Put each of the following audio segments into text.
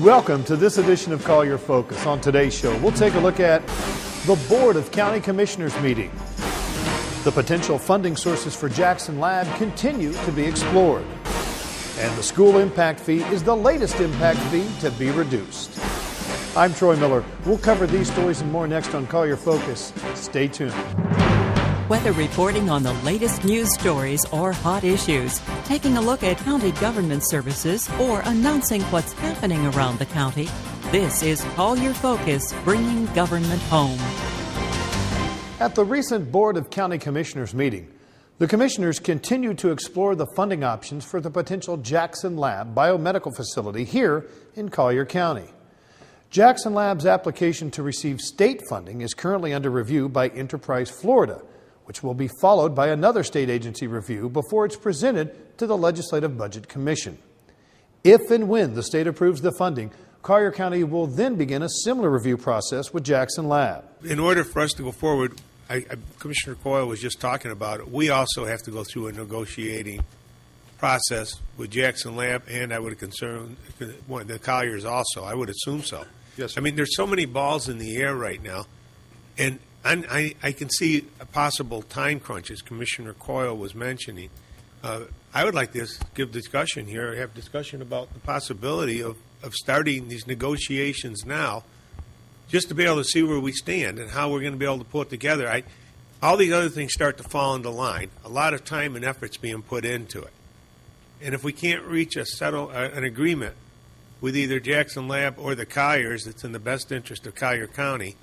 Welcome to this edition of Collier Focus. On today's show, we'll take a look at the Board of County Commissioners meeting. The potential funding sources for Jackson Lab continue to be explored. And the school impact fee is the latest impact fee to be reduced. I'm Troy Miller. We'll cover these stories and more next on Collier Focus. Stay tuned. Whether reporting on the latest news stories or hot issues, taking a look at county government services, or announcing what's happening around the county, this is Collier Focus, bringing government home. At the recent Board of County Commissioners meeting, the commissioners continue to explore the funding options for the potential Jackson Lab biomedical facility here in Collier County. Jackson Lab's application to receive state funding is currently under review by Enterprise Florida, which will be followed by another state agency review before it's presented to the Legislative Budget Commission. If and when the state approves the funding, Collier County will then begin a similar review process with Jackson Lab. In order for us to go forward, Commissioner Collier was just talking about it, we also have to go through a negotiating process with Jackson Lab, and I would concern the Colliers also. I would assume so. Yes. I mean, there's so many balls in the air right now, and I can see a possible time crunch, as Commissioner Coyle was mentioning. I would like to have discussion about the possibility of starting these negotiations now, just to be able to see where we stand and how we're going to be able to pull it together. All these other things start to fall into line. A lot of time and effort's being put into it. And if we can't reach an agreement with either Jackson Lab or the Colliers that's in the best interest of Collier County,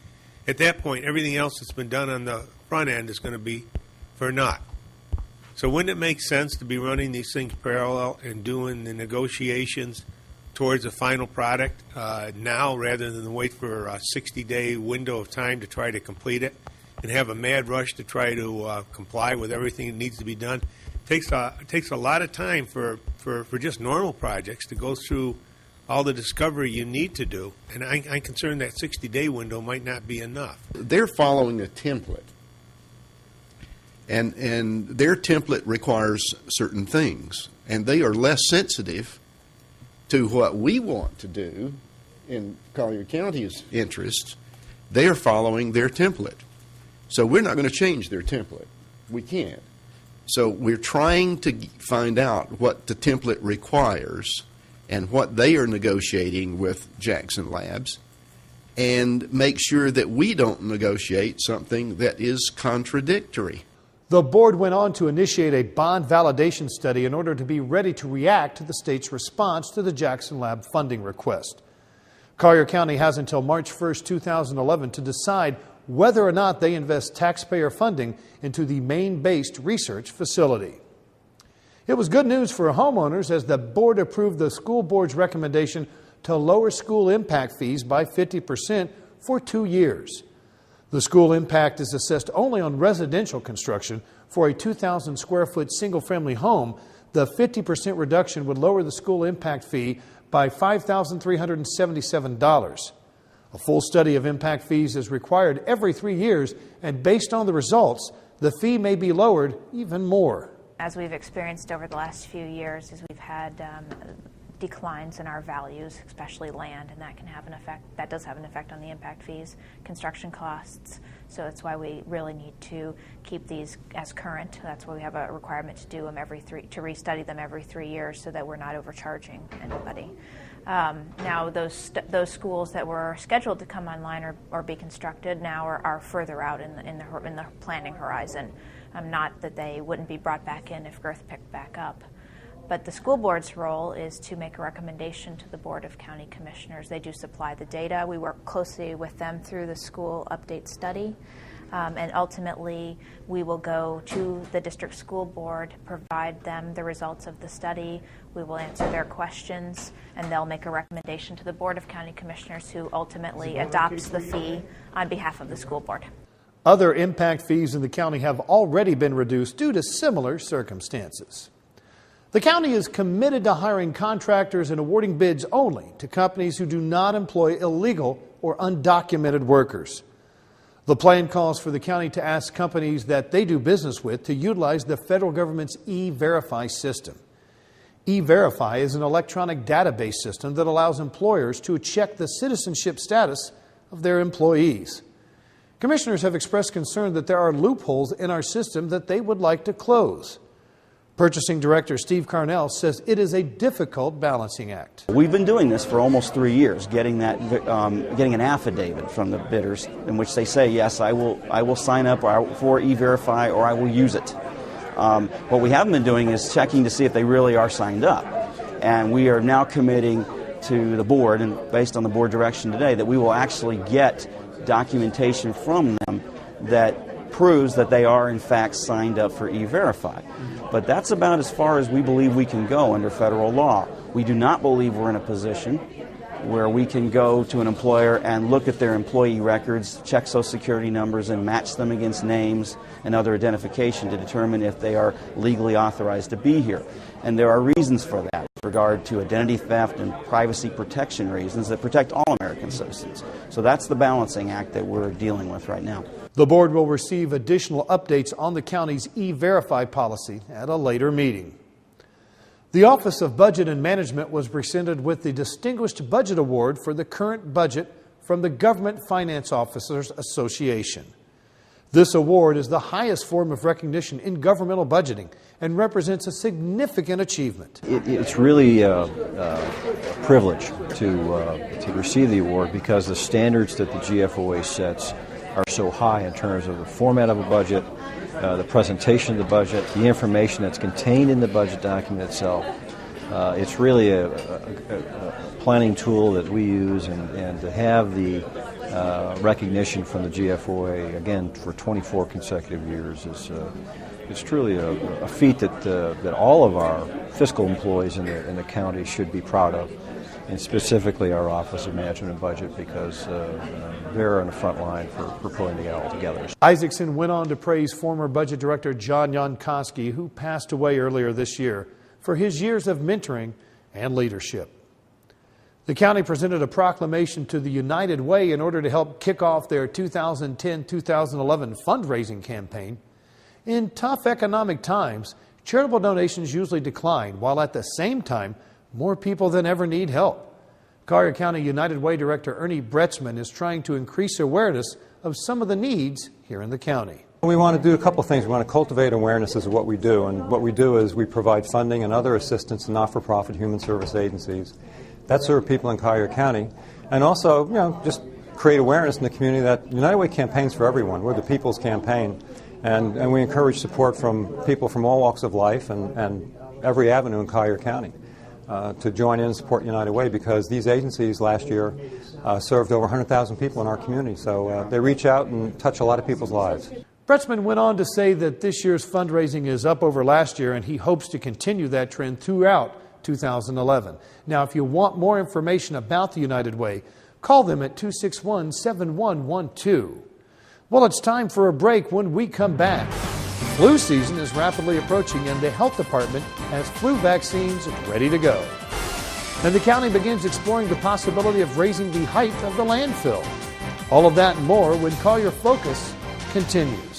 at that point, everything else that's been done on the front end is going to be for naught. So wouldn't it make sense to be running these things parallel and doing the negotiations towards a final product now rather than wait for a 60-day window of time to try to complete it and have a mad rush to try to comply with everything that needs to be done? It takes a lot of time for just normal projects to go through all the discovery you need to do, and I'm concerned that 60-day window might not be enough. They're following a template, and their template requires certain things, and they are less sensitive to what we want to do in Collier County's interest. They are following their template. So we're not going to change their template. We can't. So we're trying to find out what the template requires and what they are negotiating with Jackson Labs, and make sure that we don't negotiate something that is contradictory. The board went on to initiate a bond validation study in order to be ready to react to the state's response to the Jackson Lab funding request. Collier County has until March 1st, 2011 to decide whether or not they invest taxpayer funding into the Maine-based research facility. It was good news for homeowners as the board approved the school board's recommendation to lower school impact fees by 50% for 2 years. The school impact is assessed only on residential construction. For a 2,000 square foot single-family home, the 50% reduction would lower the school impact fee by $5,377. A full study of impact fees is required every 3 years, and based on the results, the fee may be lowered even more. As we've experienced over the last few years, is we've had declines in our values, especially land, and that can have an effect. That does have an effect on the impact fees, construction costs. So that's why we really need to keep these as current. That's why we have a requirement to do them to restudy them every 3 years, so that we're not overcharging anybody. Now those schools that were scheduled to come online or be constructed now are further out in the planning horizon. Not that they wouldn't be brought back in if growth picked back up. But the school board's role is to make a recommendation to the Board of County Commissioners. They do supply the data. We work closely with them through the school update study. And ultimately, we will go to the district school board, provide them the results of the study. We will answer their questions, and they'll make a recommendation to the Board of County Commissioners, who ultimately adopts the fee on behalf of the school board. Other impact fees in the county have already been reduced due to similar circumstances. The county is committed to hiring contractors and awarding bids only to companies who do not employ illegal or undocumented workers. The plan calls for the county to ask companies that they do business with to utilize the federal government's E-Verify system. E-Verify is an electronic database system that allows employers to check the citizenship status of their employees. Commissioners have expressed concern that there are loopholes in our system that they would like to close. Purchasing Director Steve Carnell says it is a difficult balancing act. We've been doing this for almost 3 years, getting an affidavit from the bidders in which they say, yes, I will sign up for E-Verify or I will use it. What we haven't been doing is checking to see if they really are signed up. And we are now committing to the board, and based on the board direction today, that we will actually get documentation from them that proves that they are in fact signed up for E-Verify. But that's about as far as we believe we can go under federal law. We do not believe we're in a position where we can go to an employer and look at their employee records, check Social Security numbers, and match them against names and other identification to determine if they are legally authorized to be here. And there are reasons for that with regard to identity theft and privacy protection reasons that protect all American citizens. So that's the balancing act that we're dealing with right now. The board will receive additional updates on the county's E-Verify policy at a later meeting. The Office of Budget and Management was presented with the Distinguished Budget Award for the current budget from the Government Finance Officers Association. This award is the highest form of recognition in governmental budgeting and represents a significant achievement. It's really a privilege to receive the award because the standards that the GFOA sets are so high in terms of the format of a budget, the presentation of the budget, the information that's contained in the budget document itself. It's really a planning tool that we use, and to have the recognition from the GFOA, again, for 24 consecutive years is truly a feat that all of our fiscal employees in the county should be proud of, and specifically our Office of Management and Budget, because they're on the front line for pulling it all together. Isaacson went on to praise former Budget Director John Jankowski, who passed away earlier this year, for his years of mentoring and leadership. The county presented a proclamation to the United Way in order to help kick off their 2010-2011 fundraising campaign. In tough economic times, charitable donations usually decline, while at the same time, more people than ever need help. Collier County United Way Director Ernie Bretzman is trying to increase awareness of some of the needs here in the county. We want to do a couple of things. We want to cultivate awareness as to what we do, and what we do is we provide funding and other assistance to not-for-profit human service agencies that serve people in Collier County, and also, just create awareness in the community that United Way campaigns for everyone. We're the people's campaign, and we encourage support from people from all walks of life and every avenue in Collier County to join in and support United Way, because these agencies last year served over 100,000 people in our community, so they reach out and touch a lot of people's lives. Bretzman went on to say that this year's fundraising is up over last year, and he hopes to continue that trend throughout 2011. Now, if you want more information about the United Way, call them at 261-7112. Well, it's time for a break. When we come back, flu season is rapidly approaching, and the health department has flu vaccines ready to go. And the county begins exploring the possibility of raising the height of the landfill. All of that and more when Collier Focus continues.